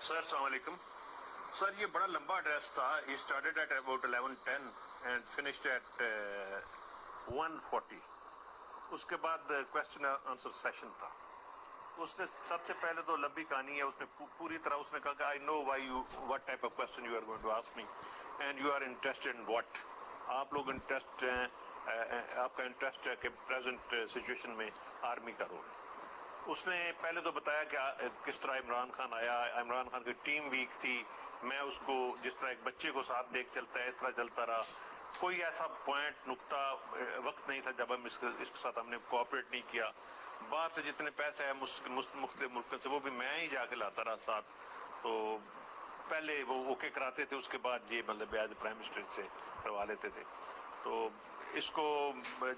سر السلام علیکم. سر یہ بڑا لمبا ایڈریس تھا. He started at about 11:10 and finished at 1:40. اس کے بعد کوشچن آنسر سیشن تھا. اس نے سب سے پہلے تو لمبی کہانی ہے, اس نے پوری طرح اس نے کہا کہ I know what type of question you are going to ask me and you are interested in what. آپ لوگ انٹرسٹ ہیں, آپ کا انٹرسٹ ہے کہ پریزنٹ سچویشن میں آرمی کا رول. اس نے پہلے تو بتایا کہ کس طرح عمران خان آیا. عمران خان کی ٹیم ویک تھی, میں اس کو جس طرح ایک بچے کو ساتھ دیکھ چلتا ہے اس طرح چلتا رہا. کوئی ایسا پوائنٹ نقطہ وقت نہیں تھا جب ہم اس کے ساتھ ہم نے کوآپریٹ نہیں کیا. باہر سے جتنے پیسے ہیں مختلف ملکوں سے وہ بھی میں ہی جا کے لاتا رہا ساتھ. تو پہلے وہ اوکے کراتے تھے, اس کے بعد یہ مطلب ایز پرائم منسٹر سے کروا لیتے تھے. تو اس کو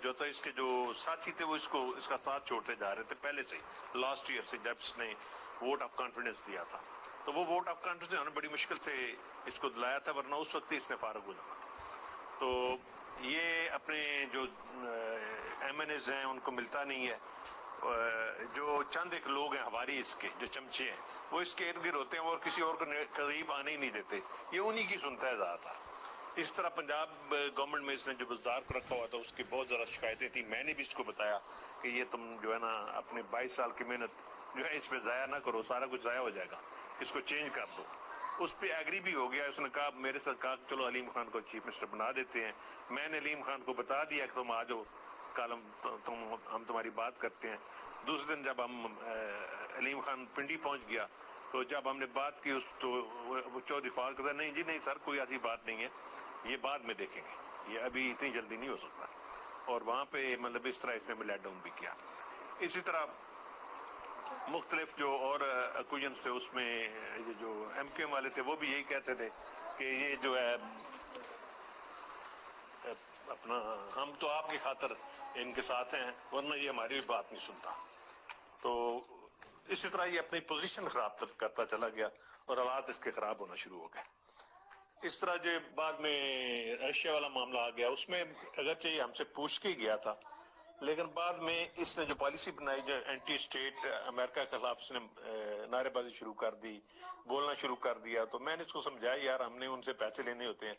جو تھا اس کے جو ساتھی تھے وہ اس کا ساتھ چھوڑتے جا رہے تھے پہلے سے لاسٹ ایئر سے جب اس نے ووٹ آف کانفیڈنس دیا تھا. تو وہ ووٹ آف کانفیڈنس انہوں نے بڑی مشکل سے اس کو دلایا تھا, ورنہ اس وقت ہی اس نے فارغ ہو جانا تھا. تو یہ اپنے جو ایم این ایز ہیں ان کو ملتا نہیں ہے. جو چند ایک لوگ ہیں ہماری اس کے جو چمچے ہیں وہ اس کے ارد گرد ہوتے ہیں اور کسی اور کو قریب آنے ہی نہیں دیتے. یہ انہی کی سنتا ہے زیادہ تر. اس طرح پنجاب گورنمنٹ میں اس نے جو بزدار کو رکھا ہوا تھا اس کی بہت زیادہ شکایتیں تھیں. میں نے بھی اس کو بتایا کہ یہ تم جو ہے نا اپنے 22 سال کی محنت جو ہے اس پہ ضائع نہ کرو, سارا کچھ ضائع ہو جائے گا, اس کو چینج کر دو. اس پہ ایگری بھی ہو گیا. اس نے کہا میرے ساتھ کہا چلو علیم خان کو چیف منسٹر بنا دیتے ہیں. میں نے علیم خان کو بتا دیا کہ تم آ جاؤ کل ہم تمہاری بات کرتے ہیں. دوسرے دن جب ہم علیم خان پنڈی پہنچ گیا تو جب ہم نے بات کی تو وہ چودھری فاروق کہتا نہیں جی نہیں سر کوئی ایسی بات نہیں ہے, یہ بعد میں دیکھیں گے, یہ ابھی اتنی جلدی نہیں ہو سکتا. اور وہاں پہ مطلب اس طرح اس نے لیٹ ڈاؤن بھی کیا. اسی طرح مختلف جو اور اکوجنس تھے اس میں یہ جو ایم کیو ایم والے تھے وہ بھی یہی کہتے تھے کہ یہ جو ہے اپنا ہم تو آپ کی خاطر ان کے ساتھ ہیں ورنہ یہ ہماری بات نہیں سنتا. تو اسی طرح یہ اپنی پوزیشن خراب کرتا چلا گیا اور حالات اس کے خراب ہونا شروع ہو گئے. اس طرح جو بعد میں رشیا والا معاملہ آ گیا, اس میں اگرچہ یہ ہم سے پوچھ کے گیا تھا لیکن بعد میں اس نے جو پالیسی بنائی جو اینٹی اسٹیٹ امریکہ کے خلاف اس نے نعرے بازی شروع کر دی, بولنا شروع کر دیا. تو میں نے اس کو سمجھایا یار ہم نے ان سے پیسے لینے ہوتے ہیں,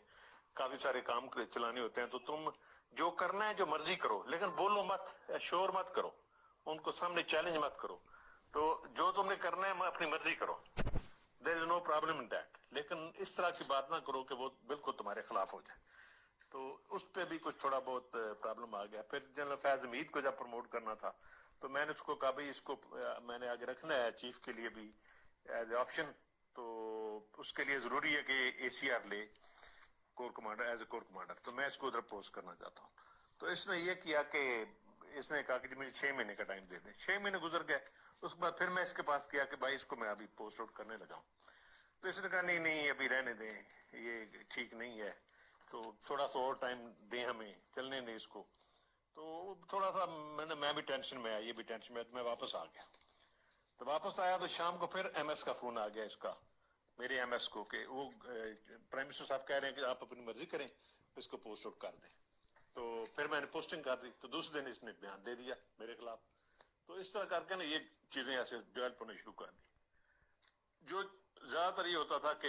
کافی سارے کام چلانے ہوتے ہیں, تو تم جو کرنا ہے جو مرضی کرو لیکن بولو مت, شور مت کرو, ان کو سامنے چیلنج مت کرو. تو جو تم نے کرنا ہے اپنی مرضی کرو, there is no problem in that, لیکن اس طرح کی بات نہ کرو کہ وہ بالکل تمہارے خلاف ہو جائے. تو اس پہ بھی کچھ تھوڑا بہت پرابلم آ گیا. پھر جنرل فیض حمید کو جب پروموٹ کرنا تھا تو میں نے اس کو کہا بھائی اس کو میں نے آگے رکھنا ہے چیف کے لیے بھی ایز اے آپشن, تو اس کے لیے ضروری ہے کہ اے سی آر لے corps commander as a corps commander. تو میں اس کو ادھر پوسٹ کرنا چاہتا ہوں. تو اس نے یہ کیا کہ اس نے کہا کہ مجھے 6 مہینے کا ٹائم دے دیں. 6 مہینے گزر گئے. اس کے بعد پھر میں اس کے پاس کیا کہ بھائی اس کو میں ابھی پوسٹ آؤٹ کرنے لگا ہوں. تو اس نے کہا نہیں ابھی رہنے دیں, یہ ٹھیک نہیں ہے, تو تھوڑا سا اور ٹائم دیں ہمیں, چلنے دیں اس کو. تو تھوڑا سا میں بھی ٹینشن میں آیا, یہ بھی ٹینشن میں, تو میں واپس آ گیا. تو واپس آیا تو شام کو پھر ایم ایس کا فون آ گیا اس کا, میرے ایم ایس کو, کہ وہ پرائم منسٹر صاحب کہہ رہے ہیں کہ آپ اپنی مرضی کریں, اس کو پوسٹ آؤٹ کر دیں. تو پھر میں نے پوسٹنگ کر دی. تو دوسرے دن اس نے بیان دے دیا میرے خلاف. تو اس طرح کر کے نا یہ چیزیں ایسے ڈیولپ ہونے شروع کر دی. جو زیادہ تر یہ ہوتا تھا کہ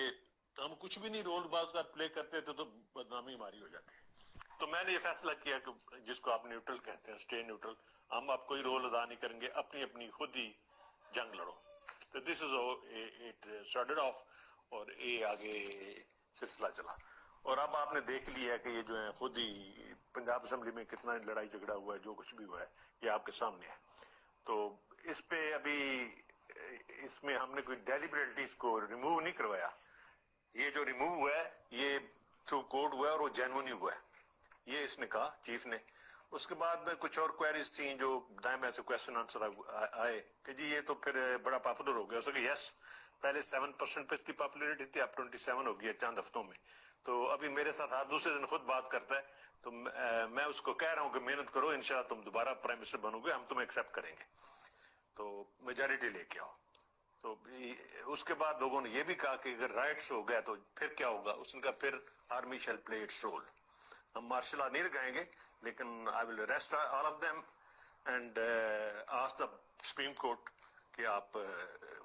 ہم کچھ بھی نہیں رول بعض کا پلے کرتے تھے تو بدنامی ہماری ہو جاتی. تو میں نے یہ فیصلہ کیا کہ جس کو آپ نیوٹرل کہتے ہیں, اسٹے نیوٹرل, ہم آپ کوئی رول ادا نہیں کریں گے, اپنی خود ہی جنگ لڑو. تو دس از اٹ اسٹارٹڈ آف, اور یہ آگے سلسلہ چلا. اور اب آپ نے دیکھ لیا کہ یہ جو ہے خود ہی پنجاب اسمبلی میں کتنا لڑائی جھگڑا ہوا ہے, جو کچھ بھی ہوا ہے یہ آپ کے سامنے ہے. تو اس پہ ابھی اس میں ہم نے کوئی ڈیلیبریٹلی اس کو ریموو نہیں کروایا. یہ جو ریموو ہوا ہے یہ تھرو کورٹ ہوا ہے اور وہ جینوئن ہوا ہے, یہ اس نے کہا چیف نے. اس کے بعد کچھ اور کوئریز تھیں جو دائیں سے کوشچن آنسر آئے کہ جی یہ تو پھر بڑا پاپولر ہو گیا. اس کہ یس, پہلے 7% پہ اس کی پاپولیرٹی تھی, اب 27 ہو گئی چند ہفتوں میں. تو ابھی میرے ساتھ ہر دوسرے دن خود بات کرتا ہے. تو میں اس کو کہہ رہا ہوں کہ محنت کرو, انشاءاللہ تم دوبارہ پرائم منسٹر بنو گے, ہم تمہیں ایکسیپٹ کریں گے, تو میجارٹی لے کے آؤ. تو اس کے بعد لوگوں نے یہ بھی کہا کہ اگر رائٹس ہو گیا تو پھر کیا ہوگا. اس نے کہا پھر army shall play its role, ہم مارشل لا نہیں لگائیں گے لیکن I will arrest all of them and ask the supreme court کہ آپ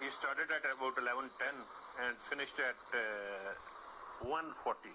He started at about 11:10 and finished at 1:40.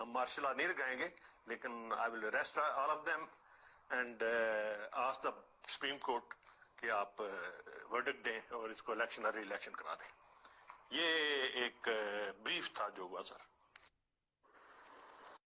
ہم مارشل لا نہیں لگائیں گے, لیکن I will arrest all of them and ask the supreme court کہ آپ verdict دیں اور اس کو الیکشن ری الیکشن کرا دیں. یہ ایک بریف تھا جو ہوا سر.